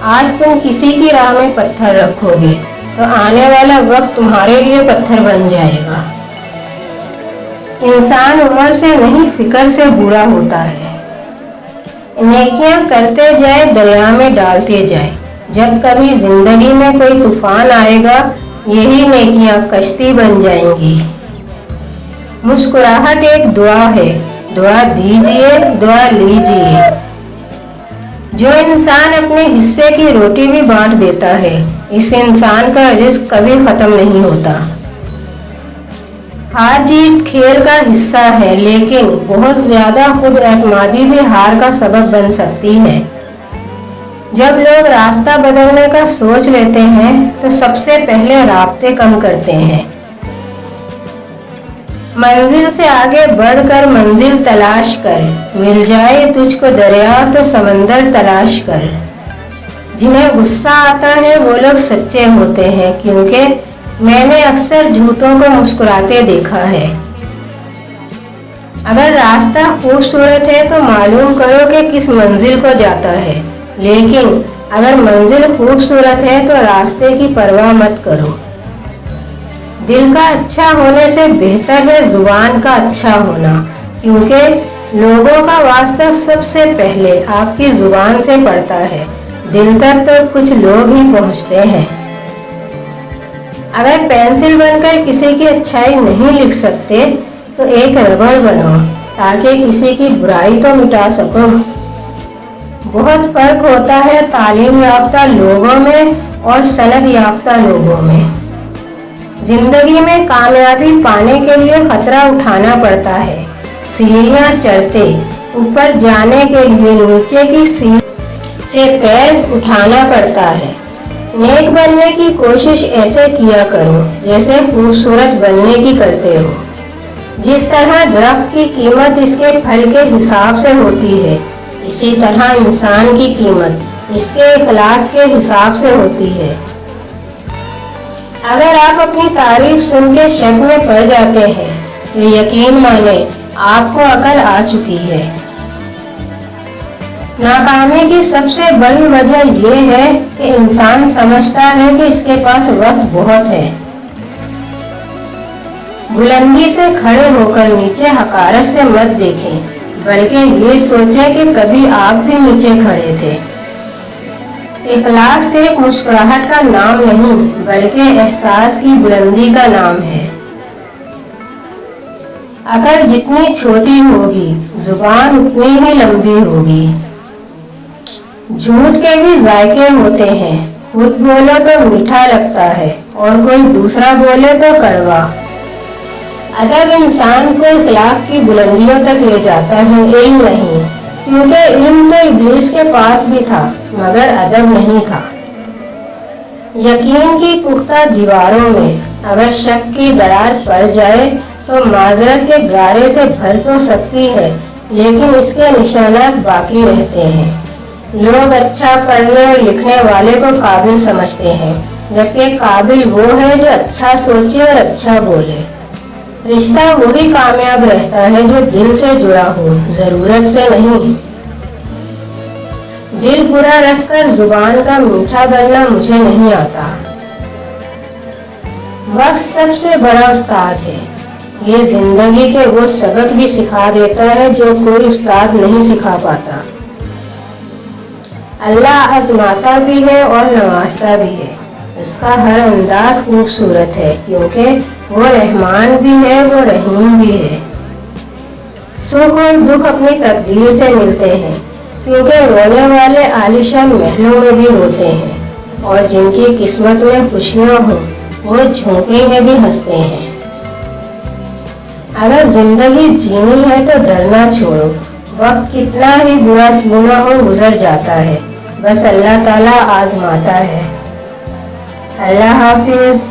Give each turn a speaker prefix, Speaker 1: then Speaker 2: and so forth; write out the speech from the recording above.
Speaker 1: आज तुम किसी की राह में पत्थर रखोगे तो आने वाला वक्त तुम्हारे लिए पत्थर बन जाएगा। इंसान उम्र से नहीं फिक्र से बूढ़ा होता है। नेकियां करते जाए, दरिया में डालते जाए। जब कभी जिंदगी में कोई तूफान आएगा, यही नेकियां कश्ती बन जाएंगी। मुस्कुराहट एक दुआ है, दुआ दीजिए, दुआ लीजिए। जो इंसान अपने हिस्से की रोटी भी बांट देता है, इस इंसान का रिस्क कभी खत्म नहीं होता। हार जीत खेल का हिस्सा है, लेकिन बहुत ज्यादा खुद एतमादी भी हार का सबब बन सकती है। जब लोग रास्ता बदलने का सोच लेते हैं तो सबसे पहले रास्ते कम करते हैं। मंजिल से आगे बढ़कर मंजिल तलाश कर, मिल जाए तुझको दरिया तो समंदर तलाश कर। जिन्हें गुस्सा आता है वो लोग सच्चे होते हैं, क्योंकि मैंने अक्सर झूठों को मुस्कुराते देखा है। अगर रास्ता खूबसूरत है तो मालूम करो कि किस मंजिल को जाता है, लेकिन अगर मंजिल खूबसूरत है तो रास्ते की परवाह मत करो। दिल का अच्छा होने से बेहतर है जुबान का अच्छा होना, क्योंकि लोगों का वास्ता सबसे पहले आपकी जुबान से पड़ता है। दिल तक तो कुछ लोग ही पहुंचते हैं। अगर पेंसिल बनकर किसी की अच्छाई नहीं लिख सकते तो एक रबड़ बनो, ताकि किसी की बुराई तो मिटा सको। बहुत फर्क होता है तालीम याफ्ता लोगों में और सनद याफ्ता लोगों में। जिंदगी में कामयाबी पाने के लिए खतरा उठाना पड़ता है। सीढ़ियां चढ़ते ऊपर जाने के लिए नीचे की सीढ़ी से पैर उठाना पड़ता है। नेक बनने की कोशिश ऐसे किया करो जैसे खूबसूरत बनने की करते हो। जिस तरह दरख्त की कीमत इसके फल के हिसाब से होती है, इसी तरह इंसान की कीमत इसके इखलाक के हिसाब से होती है। अगर आप अपनी तारीफ सुन के शक में पड़ जाते हैं तो यकीन माने आपको अकल आ चुकी है। नाकामी की सबसे बड़ी वजह यह है कि इंसान समझता है कि इसके पास वक्त बहुत है। बुलंदी से खड़े होकर नीचे हकारत से मत देखें, बल्कि ये सोचें कि कभी आप भी नीचे खड़े थे। इखलास सिर्फ मुस्कुराहट का नाम नहीं, बल्कि एहसास की बुलंदी का नाम है। अकल जितनी छोटी होगी, जुबान उतनी ही लंबी होगी। झूठ के भी जायके होते हैं। खुद बोलो तो मीठा लगता है और कोई दूसरा बोले तो कड़वा। अदब इंसान को इखलाक की बुलंदियों तक ले जाता है, इल्म नहीं, क्योंकि इल्म तो इब्लीस के पास भी था मगर अदब नहीं था। यकीन की पुख्ता दीवारों में अगर शक की दरार पड़ जाए तो माजरत के गारे से भर तो सकती है, लेकिन इसके निशानात बाकी रहते हैं। लोग अच्छा पढ़ने और लिखने वाले को काबिल समझते हैं, जबकि काबिल वो है जो अच्छा सोचे और अच्छा बोले। रिश्ता वही कामयाब रहता है जो दिल से जुड़ा हो, जरूरत से नहीं। दिल बुरा रखकर जुबान का मीठा बनना मुझे नहीं आता। वक्त सबसे बड़ा उस्ताद है। ये जिंदगी के वो सबक भी सिखा देता है जो कोई उस्ताद नहीं सिखा पाता। अल्लाह आजमाता भी है और नवाजता भी है। उसका हर अंदाज खूबसूरत है, क्योंकि वो रहमान भी है, वो रहीम भी है। सुख और दुख अपनी तकदीर से मिलते हैं, क्योंकि रोने वाले आलीशान महलों में भी रोते हैं और जिनकी किस्मत में खुशियां हों वो झोंपड़ी में भी हंसते हैं। अगर जिंदगी जीनी है तो डरना छोड़ो। वक्त कितना ही बुरा क्यों ना हो गुजर जाता है, बस अल्लाह ताला आजमाता है। अल्लाह हाफिज।